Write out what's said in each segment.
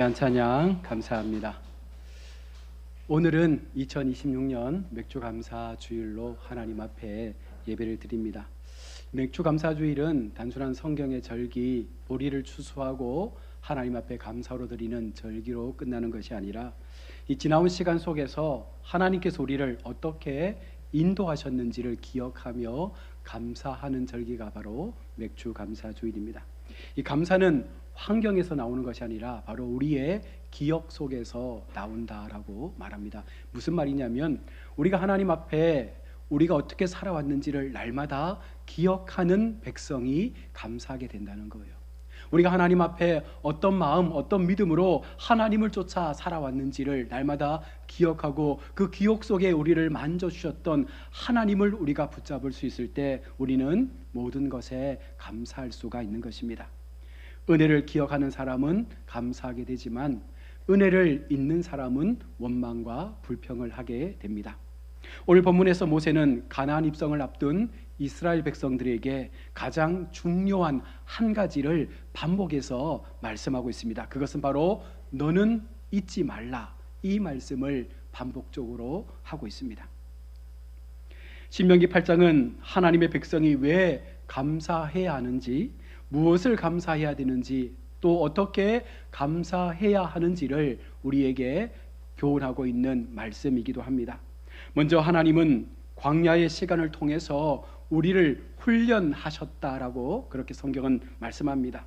귀한 찬양 감사합니다. 오늘은 2026년 맥주감사주일로 하나님 앞에 예배를 드립니다. 맥주감사주일은 단순한 성경의 절기, 보리를 추수하고 하나님 앞에 감사로 드리는 절기로 끝나는 것이 아니라 이 지나온 시간 속에서 하나님께서 우리를 어떻게 인도하셨는지를 기억하며 감사하는 절기가 바로 맥주감사주일입니다. 이 감사는 환경에서 나오는 것이 아니라 바로 우리의 기억 속에서 나온다라고 말합니다. 무슨 말이냐면 우리가 하나님 앞에 우리가 어떻게 살아왔는지를 날마다 기억하는 백성이 감사하게 된다는 거예요. 우리가 하나님 앞에 어떤 마음, 어떤 믿음으로 하나님을 쫓아 살아왔는지를 날마다 기억하고 그 기억 속에 우리를 만져주셨던 하나님을 우리가 붙잡을 수 있을 때 우리는 모든 것에 감사할 수가 있는 것입니다. 은혜를 기억하는 사람은 감사하게 되지만 은혜를 잊는 사람은 원망과 불평을 하게 됩니다. 오늘 본문에서 모세는 가나안 입성을 앞둔 이스라엘 백성들에게 가장 중요한 한 가지를 반복해서 말씀하고 있습니다. 그것은 바로 너는 잊지 말라, 이 말씀을 반복적으로 하고 있습니다. 신명기 8장은 하나님의 백성이 왜 감사해야 하는지, 무엇을 감사해야 되는지, 또 어떻게 감사해야 하는지를 우리에게 교훈하고 있는 말씀이기도 합니다. 먼저 하나님은 광야의 시간을 통해서 우리를 훈련하셨다라고 그렇게 성경은 말씀합니다.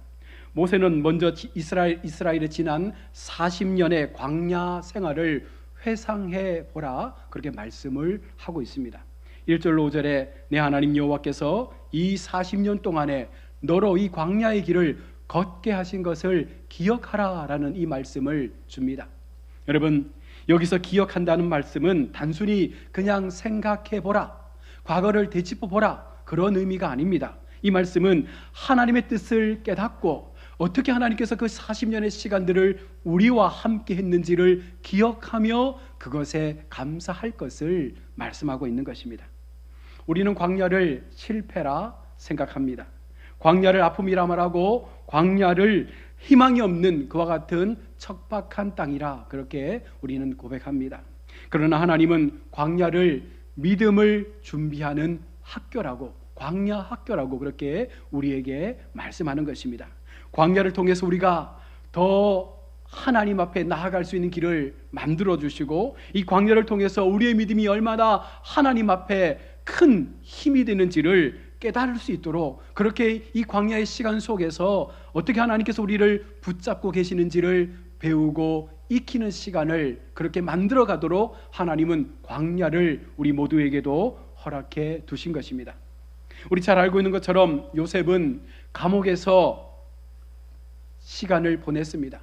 모세는 먼저 이스라엘에 지난 40년의 광야 생활을 회상해 보라, 그렇게 말씀을 하고 있습니다. 1절로 5절에 내 하나님 여호와께서 이 40년 동안에 너로 이 광야의 길을 걷게 하신 것을 기억하라라는 이 말씀을 줍니다. 여러분, 여기서 기억한다는 말씀은 단순히 그냥 생각해보라, 과거를 되짚어보라, 그런 의미가 아닙니다. 이 말씀은 하나님의 뜻을 깨닫고 어떻게 하나님께서 그 40년의 시간들을 우리와 함께 했는지를 기억하며 그것에 감사할 것을 말씀하고 있는 것입니다. 우리는 광야를 실패라 생각합니다. 광야를 아픔이라 말하고 광야를 희망이 없는 그와 같은 척박한 땅이라 그렇게 우리는 고백합니다. 그러나 하나님은 광야를 믿음을 준비하는 학교라고, 광야 학교라고 그렇게 우리에게 말씀하는 것입니다. 광야를 통해서 우리가 더 하나님 앞에 나아갈 수 있는 길을 만들어 주시고, 이 광야를 통해서 우리의 믿음이 얼마나 하나님 앞에 큰 힘이 되는지를 깨달을 수 있도록, 그렇게 이 광야의 시간 속에서 어떻게 하나님께서 우리를 붙잡고 계시는지를 배우고 익히는 시간을 그렇게 만들어 가도록 하나님은 광야를 우리 모두에게도 허락해 두신 것입니다. 우리 잘 알고 있는 것처럼 요셉은 감옥에서 시간을 보냈습니다.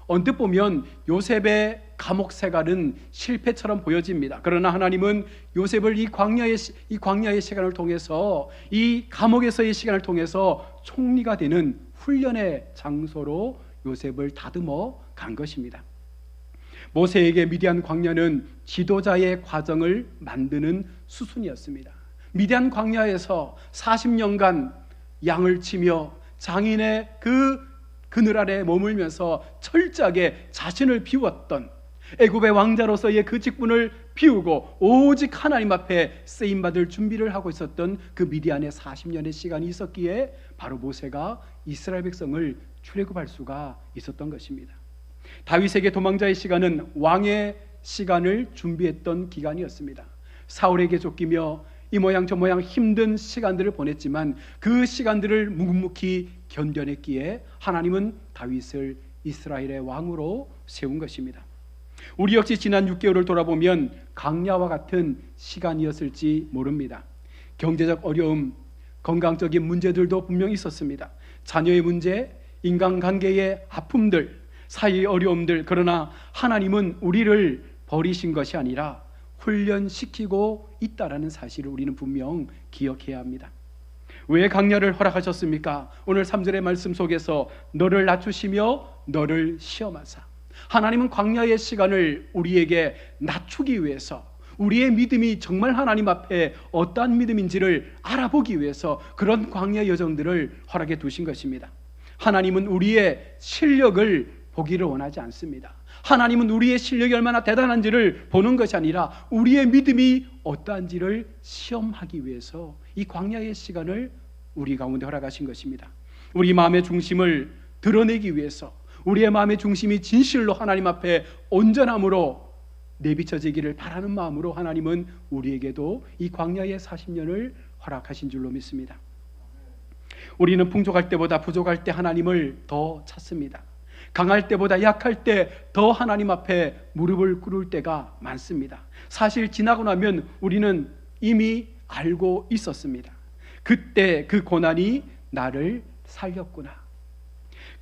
언뜻 보면 요셉의 감옥 생활은 실패처럼 보여집니다. 그러나 하나님은 요셉을 이 광야의 시간을 통해서, 이 감옥에서의 시간을 통해서 총리가 되는 훈련의 장소로 요셉을 다듬어 간 것입니다. 모세에게 미디안 광야는 지도자의 과정을 만드는 수순이었습니다. 미디안 광야에서 40년간 양을 치며 장인의 그늘 아래 머물면서 철저하게 자신을 비웠던, 애굽의 왕자로서의 그 직분을 비우고 오직 하나님 앞에 쓰임받을 준비를 하고 있었던 그 미디안의 40년의 시간이 있었기에 바로 모세가 이스라엘 백성을 출애굽할 수가 있었던 것입니다. 다윗에게 도망자의 시간은 왕의 시간을 준비했던 기간이었습니다. 사울에게 쫓기며 이 모양 저 모양 힘든 시간들을 보냈지만 그 시간들을 묵묵히 견뎌냈기에 하나님은 다윗을 이스라엘의 왕으로 세운 것입니다. 우리 역시 지난 6개월을 돌아보면 강야와 같은 시간이었을지 모릅니다. 경제적 어려움, 건강적인 문제들도 분명히 있었습니다. 자녀의 문제, 인간관계의 아픔들, 사회의 어려움들. 그러나 하나님은 우리를 버리신 것이 아니라 훈련시키고 있다라는 사실을 우리는 분명 기억해야 합니다. 왜 강야를 허락하셨습니까? 오늘 3절의 말씀 속에서 너를 낮추시며 너를 시험하사, 하나님은 광야의 시간을 우리에게 낮추기 위해서, 우리의 믿음이 정말 하나님 앞에 어떠한 믿음인지를 알아보기 위해서 그런 광야 여정들을 허락해 두신 것입니다. 하나님은 우리의 실력을 보기를 원하지 않습니다. 하나님은 우리의 실력이 얼마나 대단한지를 보는 것이 아니라 우리의 믿음이 어떠한지를 시험하기 위해서 이 광야의 시간을 우리 가운데 허락하신 것입니다. 우리 마음의 중심을 드러내기 위해서, 우리의 마음의 중심이 진실로 하나님 앞에 온전함으로 내비쳐지기를 바라는 마음으로 하나님은 우리에게도 이 광야의 40년을 허락하신 줄로 믿습니다. 우리는 풍족할 때보다 부족할 때 하나님을 더 찾습니다. 강할 때보다 약할 때 더 하나님 앞에 무릎을 꿇을 때가 많습니다. 사실 지나고 나면 우리는 이미 알고 있었습니다. 그때 그 고난이 나를 살렸구나.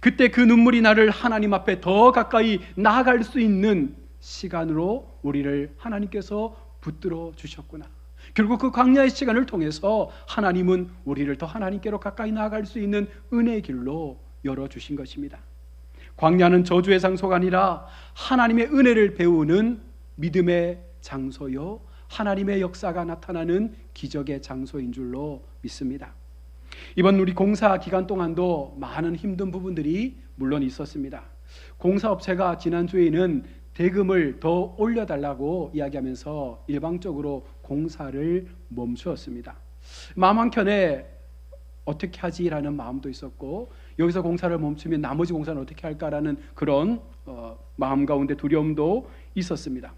그때 그 눈물이 나를 하나님 앞에 더 가까이 나아갈 수 있는 시간으로 우리를 하나님께서 붙들어 주셨구나. 결국 그 광야의 시간을 통해서 하나님은 우리를 더 하나님께로 가까이 나아갈 수 있는 은혜의 길로 열어주신 것입니다. 광야는 저주의 장소가 아니라 하나님의 은혜를 배우는 믿음의 장소요, 하나님의 역사가 나타나는 기적의 장소인 줄로 믿습니다. 이번 우리 공사 기간 동안도 많은 힘든 부분들이 물론 있었습니다. 공사업체가 지난주에는 대금을 더 올려달라고 이야기하면서 일방적으로 공사를 멈추었습니다. 마음 한켠에 어떻게 하지라는 마음도 있었고, 여기서 공사를 멈추면 나머지 공사는 어떻게 할까라는 그런 마음 가운데 두려움도 있었습니다.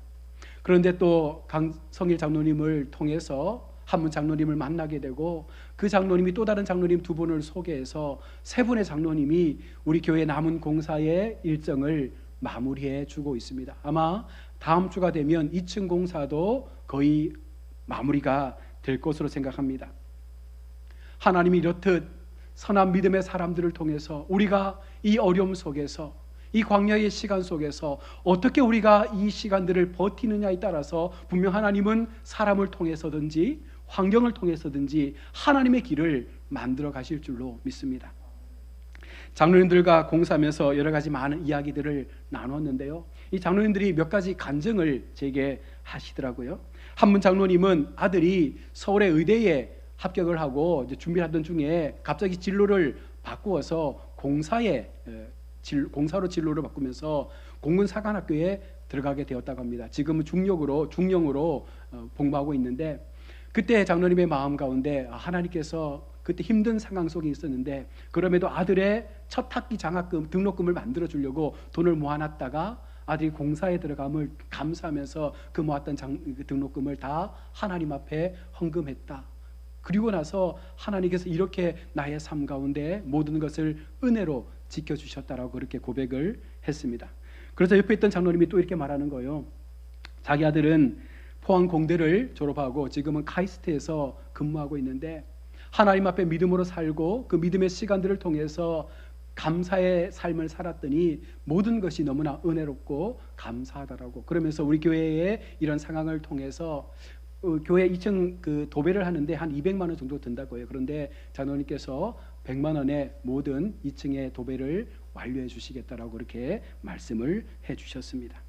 그런데 또 강성일 장로님을 통해서 한문 장로님을 만나게 되고, 그 장로님이 또 다른 장로님 두 분을 소개해서 세 분의 장로님이 우리 교회 남은 공사의 일정을 마무리해 주고 있습니다. 아마 다음 주가 되면 2층 공사도 거의 마무리가 될 것으로 생각합니다. 하나님이 이렇듯 선한 믿음의 사람들을 통해서 우리가 이 어려움 속에서, 이 광야의 시간 속에서 어떻게 우리가 이 시간들을 버티느냐에 따라서 분명 하나님은 사람을 통해서든지 환경을 통해서든지 하나님의 길을 만들어 가실 줄로 믿습니다. 장로님들과 공사하면서 여러 가지 많은 이야기들을 나눴는데요, 이 장로님들이 몇 가지 간증을 제게 하시더라고요. 한문 장로님은 아들이 서울의 의대에 합격을 하고 이제 준비하던 중에 갑자기 진로를 바꾸어서 공사로 진로를 바꾸면서 공군사관학교에 들어가게 되었다고 합니다. 지금은 중령으로 복무하고 있는데, 그때 장로님의 마음 가운데 하나님께서 그때 힘든 상황 속에 있었는데 그럼에도 아들의 첫 학기 장학금 등록금을 만들어 주려고 돈을 모아놨다가 아들이 공사에 들어감을 감사하면서 그 모았던 등록금을 다 하나님 앞에 헌금했다. 그리고 나서 하나님께서 이렇게 나의 삶 가운데 모든 것을 은혜로 지켜주셨다라고 그렇게 고백을 했습니다. 그래서 옆에 있던 장로님이 또 이렇게 말하는 거예요. 자기 아들은 포항 공대를 졸업하고 지금은 카이스트에서 근무하고 있는데 하나님 앞에 믿음으로 살고 그 믿음의 시간들을 통해서 감사의 삶을 살았더니 모든 것이 너무나 은혜롭고 감사하다라고, 그러면서 우리 교회의 이런 상황을 통해서 교회 2층 그 도배를 하는데 한 200만 원 정도 든다고 해요. 그런데 장로님께서 100만 원에 모든 2층의 도배를 완료해 주시겠다라고 그렇게 말씀을 해 주셨습니다.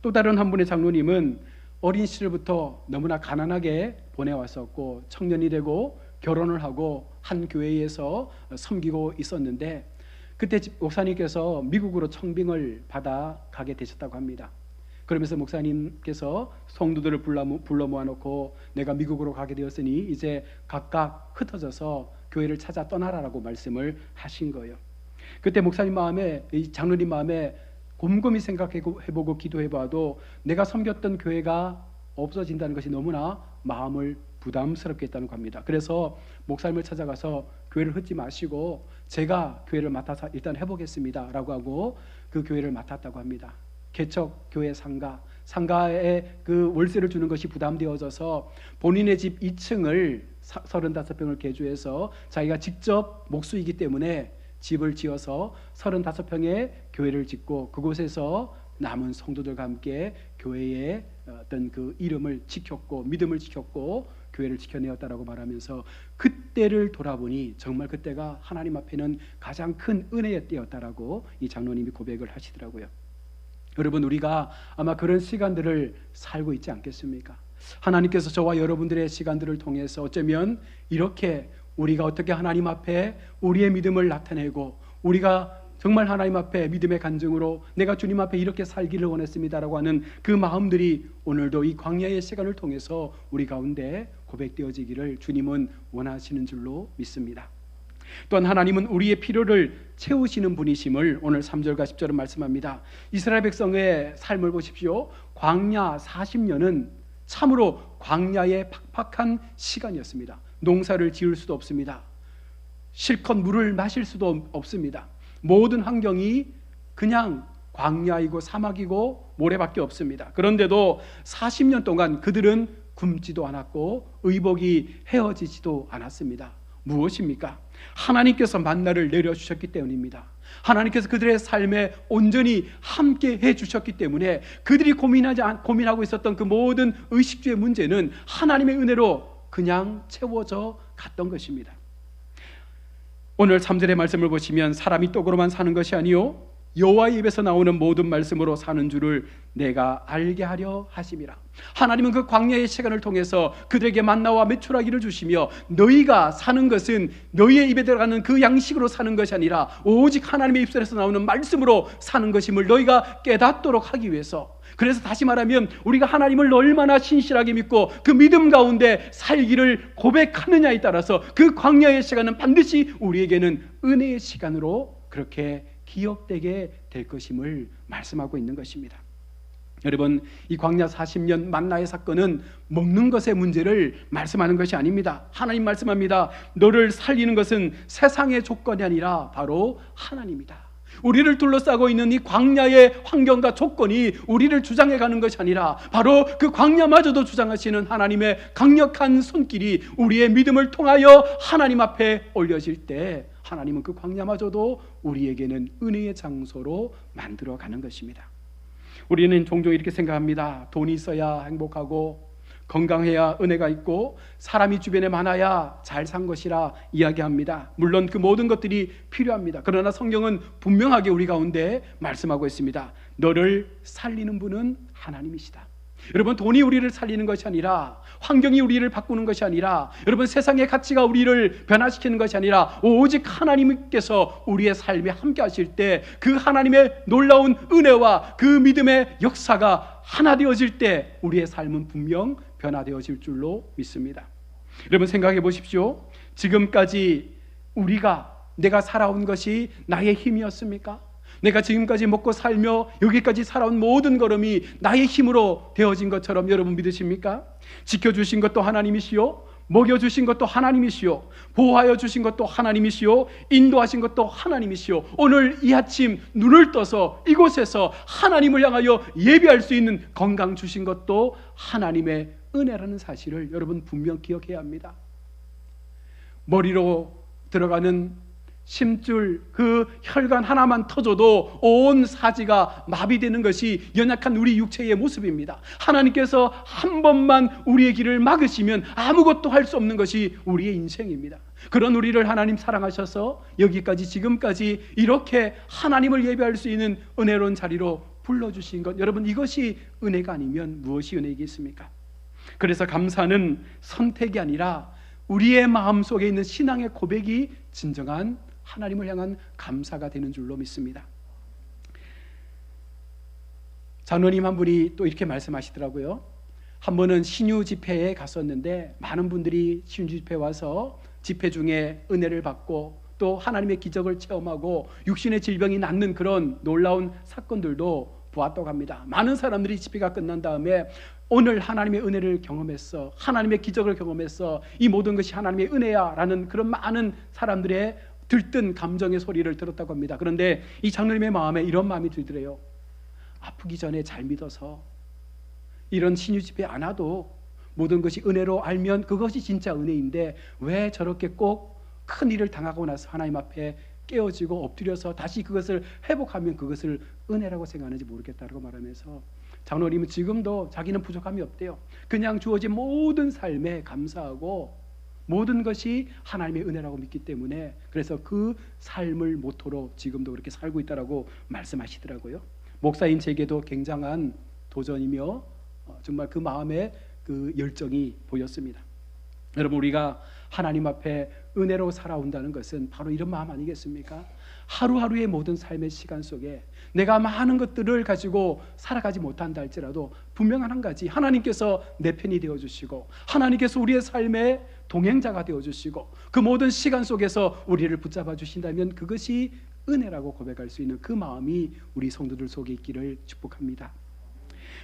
또 다른 한 분의 장로님은 어린 시절부터 너무나 가난하게 보내왔었고 청년이 되고 결혼을 하고 한 교회에서 섬기고 있었는데 그때 목사님께서 미국으로 청빙을 받아 가게 되셨다고 합니다. 그러면서 목사님께서 성도들을 불러 모아놓고 내가 미국으로 가게 되었으니 이제 각각 흩어져서 교회를 찾아 떠나라라고 말씀을 하신 거예요. 그때 목사님 마음에, 이 장로님 마음에 곰곰이 생각해보고 기도해봐도 내가 섬겼던 교회가 없어진다는 것이 너무나 마음을 부담스럽게 했다는 겁니다. 그래서 목사님을 찾아가서 교회를 흩지 마시고 제가 교회를 맡아서 일단 해보겠습니다 라고 하고 그 교회를 맡았다고 합니다. 개척 교회 상가에 그 월세를 주는 것이 부담되어져서 본인의 집 2층을 35평을 개조해서 자기가 직접 목수이기 때문에 집을 지어서 35평의 교회를 짓고 그곳에서 남은 성도들과 함께 교회의 어떤 그 이름을 지켰고 믿음을 지켰고 교회를 지켜내었다라고 말하면서 그때를 돌아보니 정말 그때가 하나님 앞에는 가장 큰 은혜의 때였다라고 이 장로님이 고백을 하시더라고요. 여러분, 우리가 아마 그런 시간들을 살고 있지 않겠습니까? 하나님께서 저와 여러분들의 시간들을 통해서 어쩌면 이렇게 우리가 어떻게 하나님 앞에 우리의 믿음을 나타내고 우리가 정말 하나님 앞에 믿음의 간증으로 내가 주님 앞에 이렇게 살기를 원했습니다라고 하는 그 마음들이 오늘도 이 광야의 시간을 통해서 우리 가운데 고백되어지기를 주님은 원하시는 줄로 믿습니다. 또한 하나님은 우리의 필요를 채우시는 분이심을 오늘 3절과 10절은 말씀합니다. 이스라엘 백성의 삶을 보십시오. 광야 40년은 참으로 광야의 팍팍한 시간이었습니다. 농사를 지을 수도 없습니다. 실컷 물을 마실 수도 없습니다. 모든 환경이 그냥 광야이고 사막이고 모래밖에 없습니다. 그런데도 40년 동안 그들은 굶지도 않았고 의복이 헤어지지도 않았습니다. 무엇입니까? 하나님께서 만나를 내려주셨기 때문입니다. 하나님께서 그들의 삶에 온전히 함께 해주셨기 때문에 그들이 고민하고 있었던 그 모든 의식주의 문제는 하나님의 은혜로 그냥 채워져 갔던 것입니다. 오늘 3절의 말씀을 보시면 사람이 떡으로만 사는 것이 아니요 여호와의 입에서 나오는 모든 말씀으로 사는 줄을 내가 알게 하려 하심이라. 하나님은 그 광야의 시간을 통해서 그들에게 만나와 메추라기를 주시며 너희가 사는 것은 너희의 입에 들어가는 그 양식으로 사는 것이 아니라 오직 하나님의 입술에서 나오는 말씀으로 사는 것임을 너희가 깨닫도록 하기 위해서, 그래서 다시 말하면 우리가 하나님을 얼마나 신실하게 믿고 그 믿음 가운데 살기를 고백하느냐에 따라서 그 광야의 시간은 반드시 우리에게는 은혜의 시간으로 그렇게 기억되게 될 것임을 말씀하고 있는 것입니다. 여러분, 이 광야 40년 만나의 사건은 먹는 것의 문제를 말씀하는 것이 아닙니다. 하나님 말씀합니다. 너를 살리는 것은 세상의 조건이 아니라 바로 하나님이다. 우리를 둘러싸고 있는 이 광야의 환경과 조건이 우리를 주장해가는 것이 아니라 바로 그 광야마저도 주장하시는 하나님의 강력한 손길이 우리의 믿음을 통하여 하나님 앞에 올려질 때 하나님은 그 광야마저도 우리에게는 은혜의 장소로 만들어가는 것입니다. 우리는 종종 이렇게 생각합니다. 돈이 있어야 행복하고 건강해야 은혜가 있고 사람이 주변에 많아야 잘 산 것이라 이야기합니다. 물론 그 모든 것들이 필요합니다. 그러나 성경은 분명하게 우리 가운데 말씀하고 있습니다. 너를 살리는 분은 하나님이시다. 여러분, 돈이 우리를 살리는 것이 아니라, 환경이 우리를 바꾸는 것이 아니라, 여러분 세상의 가치가 우리를 변화시키는 것이 아니라 오직 하나님께서 우리의 삶에 함께 하실 때 그 하나님의 놀라운 은혜와 그 믿음의 역사가 하나 되어질 때 우리의 삶은 분명 변화되어질 줄로 믿습니다. 여러분 생각해 보십시오. 지금까지 내가 살아온 것이 나의 힘이었습니까? 내가 지금까지 먹고 살며 여기까지 살아온 모든 걸음이 나의 힘으로 되어진 것처럼 여러분 믿으십니까? 지켜주신 것도 하나님이시요, 먹여주신 것도 하나님이시요, 보호하여 주신 것도 하나님이시요, 인도하신 것도 하나님이시요, 오늘 이 아침 눈을 떠서 이곳에서 하나님을 향하여 예배할 수 있는 건강 주신 것도 하나님의 은혜라는 사실을 여러분 분명 기억해야 합니다. 머리로 들어가는 심줄, 그 혈관 하나만 터져도 온 사지가 마비되는 것이 연약한 우리 육체의 모습입니다. 하나님께서 한 번만 우리의 길을 막으시면 아무것도 할 수 없는 것이 우리의 인생입니다. 그런 우리를 하나님 사랑하셔서 여기까지 지금까지 이렇게 하나님을 예배할 수 있는 은혜로운 자리로 불러주신 것, 여러분 이것이 은혜가 아니면 무엇이 은혜이겠습니까? 그래서 감사는 선택이 아니라 우리의 마음속에 있는 신앙의 고백이 진정한 하나님을 향한 감사가 되는 줄로 믿습니다. 장로님 한 분이 또 이렇게 말씀하시더라고요. 한 번은 신유 집회에 갔었는데 많은 분들이 신유 집회에 와서 집회 중에 은혜를 받고 또 하나님의 기적을 체험하고 육신의 질병이 낫는 그런 놀라운 사건들도 보았다고 합니다. 많은 사람들이 집회가 끝난 다음에 오늘 하나님의 은혜를 경험했어, 하나님의 기적을 경험했어, 이 모든 것이 하나님의 은혜야 라는 그런 많은 사람들의 들뜬 감정의 소리를 들었다고 합니다. 그런데 이 장로님의 마음에 이런 마음이 들더래요. 아프기 전에 잘 믿어서 이런 신유 집회 안 와도 모든 것이 은혜로 알면 그것이 진짜 은혜인데 왜 저렇게 꼭 큰 일을 당하고 나서 하나님 앞에 깨어지고 엎드려서 다시 그것을 회복하면 그것을 은혜라고 생각하는지 모르겠다고 말하면서 장로님은 지금도 자기는 부족함이 없대요. 그냥 주어진 모든 삶에 감사하고 모든 것이 하나님의 은혜라고 믿기 때문에 그래서 그 삶을 모토로 지금도 그렇게 살고 있다라고 말씀하시더라고요. 목사인 제게도 굉장한 도전이며 정말 그 마음에 그 열정이 보였습니다. 여러분, 우리가 하나님 앞에 은혜로 살아온다는 것은 바로 이런 마음 아니겠습니까? 하루하루의 모든 삶의 시간 속에 내가 많은 것들을 가지고 살아가지 못한다 할지라도 분명한 한 가지, 하나님께서 내 편이 되어주시고 하나님께서 우리의 삶의 동행자가 되어주시고 그 모든 시간 속에서 우리를 붙잡아 주신다면 그것이 은혜라고 고백할 수 있는 그 마음이 우리 성도들 속에 있기를 축복합니다.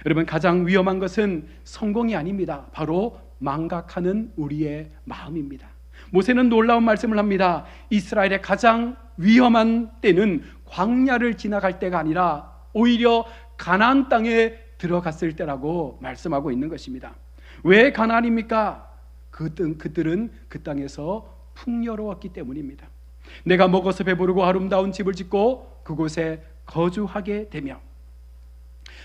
여러분, 가장 위험한 것은 성공이 아닙니다. 바로 망각하는 우리의 마음입니다. 모세는 놀라운 말씀을 합니다. 이스라엘의 가장 위험한 때는 광야를 지나갈 때가 아니라 오히려 가나안 땅에 들어갔을 때라고 말씀하고 있는 것입니다. 왜 가나안입니까? 그들은 그 땅에서 풍요로웠기 때문입니다. 내가 먹어서 배부르고 아름다운 집을 짓고 그곳에 거주하게 되며,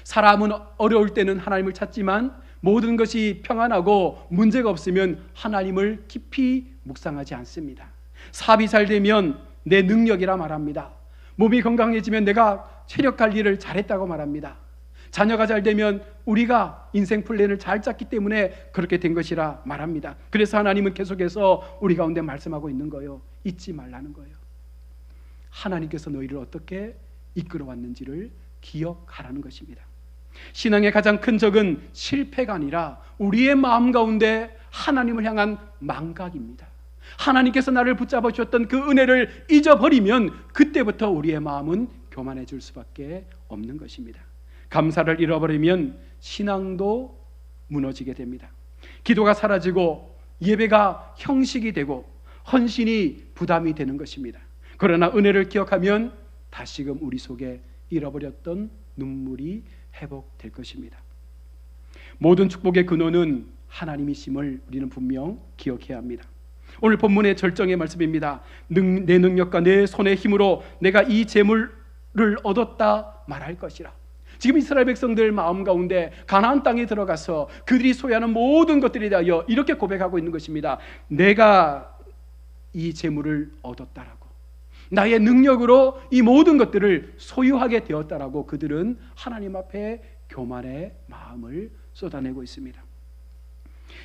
사람은 어려울 때는 하나님을 찾지만 모든 것이 평안하고 문제가 없으면 하나님을 깊이 묵상하지 않습니다. 사업이 잘 되면 내 능력이라 말합니다. 몸이 건강해지면 내가 체력 관리를 잘했다고 말합니다. 자녀가 잘 되면 우리가 인생 플랜을 잘 짰기 때문에 그렇게 된 것이라 말합니다. 그래서 하나님은 계속해서 우리 가운데 말씀하고 있는 거예요. 잊지 말라는 거예요. 하나님께서 너희를 어떻게 이끌어왔는지를 기억하라는 것입니다. 신앙의 가장 큰 적은 실패가 아니라 우리의 마음 가운데 하나님을 향한 망각입니다. 하나님께서 나를 붙잡아 주셨던 그 은혜를 잊어버리면 그때부터 우리의 마음은 교만해질 수밖에 없는 것입니다. 감사를 잃어버리면 신앙도 무너지게 됩니다. 기도가 사라지고 예배가 형식이 되고 헌신이 부담이 되는 것입니다. 그러나 은혜를 기억하면 다시금 우리 속에 잃어버렸던 눈물이 회복될 것입니다. 모든 축복의 근원은 하나님이심을 우리는 분명 기억해야 합니다. 오늘 본문의 절정의 말씀입니다. 내 능력과 내 손의 힘으로 내가 이 재물을 얻었다 말할 것이라. 지금 이스라엘 백성들 마음 가운데 가나안 땅에 들어가서 그들이 소유하는 모든 것들에 대하여 이렇게 고백하고 있는 것입니다. 내가 이 재물을 얻었다라고, 나의 능력으로 이 모든 것들을 소유하게 되었다라고 그들은 하나님 앞에 교만의 마음을 쏟아내고 있습니다.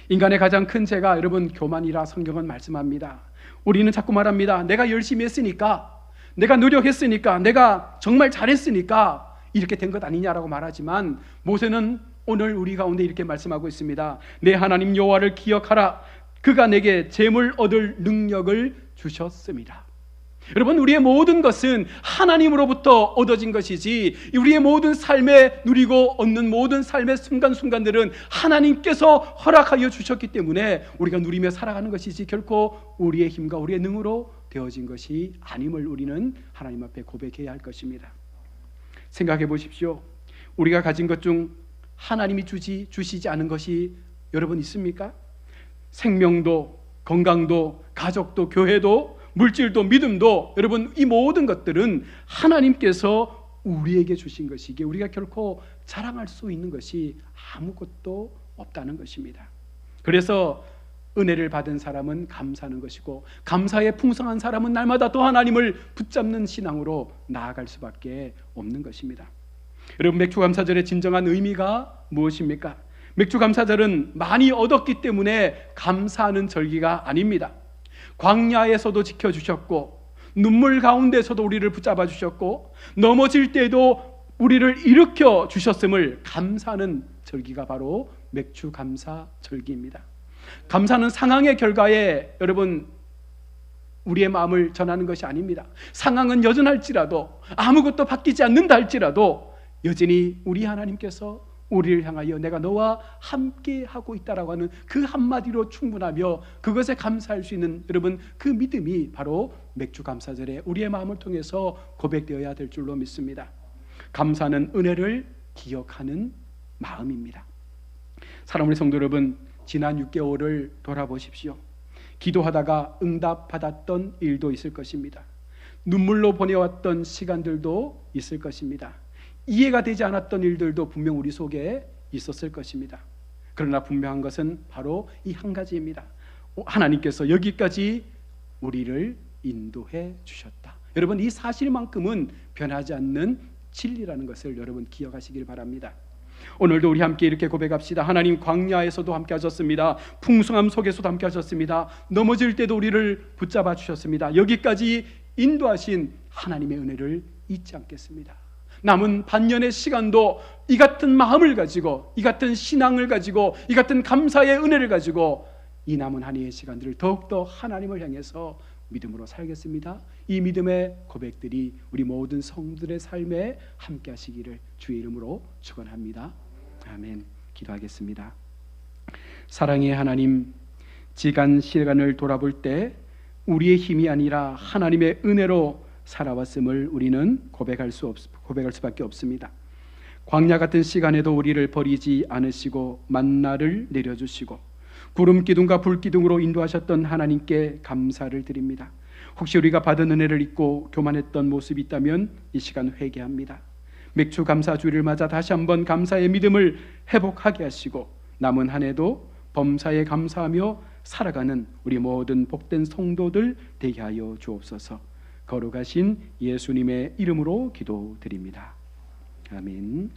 인간의 가장 큰 죄가 여러분 교만이라 성경은 말씀합니다. 우리는 자꾸 말합니다. 내가 열심히 했으니까, 내가 노력했으니까, 내가 정말 잘했으니까 이렇게 된 것 아니냐라고 말하지만 모세는 오늘 우리 가운데 이렇게 말씀하고 있습니다. 내 하나님 여호와를 기억하라. 그가 내게 재물 얻을 능력을 주셨습니다. 여러분, 우리의 모든 것은 하나님으로부터 얻어진 것이지 우리의 모든 삶에 누리고 얻는 모든 삶의 순간순간들은 하나님께서 허락하여 주셨기 때문에 우리가 누리며 살아가는 것이지 결코 우리의 힘과 우리의 능으로 되어진 것이 아님을 우리는 하나님 앞에 고백해야 할 것입니다. 생각해 보십시오. 우리가 가진 것 중 하나님이 주시지 않은 것이 여러분 있습니까? 생명도, 건강도, 가족도, 교회도, 물질도, 믿음도, 여러분 이 모든 것들은 하나님께서 우리에게 주신 것이기에 우리가 결코 자랑할 수 있는 것이 아무것도 없다는 것입니다. 그래서 은혜를 받은 사람은 감사하는 것이고 감사에 풍성한 사람은 날마다 또 하나님을 붙잡는 신앙으로 나아갈 수밖에 없는 것입니다. 여러분, 맥주감사절의 진정한 의미가 무엇입니까? 맥주감사절은 많이 얻었기 때문에 감사하는 절기가 아닙니다. 광야에서도 지켜주셨고 눈물 가운데서도 우리를 붙잡아 주셨고 넘어질 때에도 우리를 일으켜 주셨음을 감사하는 절기가 바로 맥주감사절기입니다. 감사는 상황의 결과에 여러분 우리의 마음을 전하는 것이 아닙니다. 상황은 여전할지라도 아무것도 바뀌지 않는다 할지라도 여전히 우리 하나님께서 우리를 향하여 내가 너와 함께 하고 있다라고 하는 그 한마디로 충분하며 그것에 감사할 수 있는 여러분 그 믿음이 바로 맥주감사절에 우리의 마음을 통해서 고백되어야 될 줄로 믿습니다. 감사는 은혜를 기억하는 마음입니다. 사랑하는 성도 여러분, 지난 6개월을 돌아보십시오. 기도하다가 응답받았던 일도 있을 것입니다. 눈물로 보내왔던 시간들도 있을 것입니다. 이해가 되지 않았던 일들도 분명 우리 속에 있었을 것입니다. 그러나 분명한 것은 바로 이 한 가지입니다. 하나님께서 여기까지 우리를 인도해 주셨다. 여러분, 이 사실만큼은 변하지 않는 진리라는 것을 여러분 기억하시길 바랍니다. 오늘도 우리 함께 이렇게 고백합시다. 하나님, 광야에서도 함께 하셨습니다. 풍성함 속에서도 함께 하셨습니다. 넘어질 때도 우리를 붙잡아 주셨습니다. 여기까지 인도하신 하나님의 은혜를 잊지 않겠습니다. 남은 반년의 시간도 이 같은 마음을 가지고, 이 같은 신앙을 가지고, 이 같은 감사의 은혜를 가지고 이 남은 한 해의 시간들을 더욱더 하나님을 향해서 믿음으로 살겠습니다. 이 믿음의 고백들이 우리 모든 성들의 삶에 함께 하시기를 주의 이름으로 축원합니다. 아멘. 기도하겠습니다. 사랑의 하나님, 지간 시간을 돌아볼 때 우리의 힘이 아니라 하나님의 은혜로 살아왔음을 우리는 고백할 수밖에 없습니다. 광야 같은 시간에도 우리를 버리지 않으시고 만나를 내려주시고 구름 기둥과 불 기둥으로 인도하셨던 하나님께 감사를 드립니다. 혹시 우리가 받은 은혜를 잊고 교만했던 모습이 있다면 이 시간 회개합니다. 맥주 감사주일을 맞아 다시 한번 감사의 믿음을 회복하게 하시고 남은 한 해도 범사에 감사하며 살아가는 우리 모든 복된 성도들 되게 하여 주옵소서. 거룩하신 예수님의 이름으로 기도드립니다. 아멘.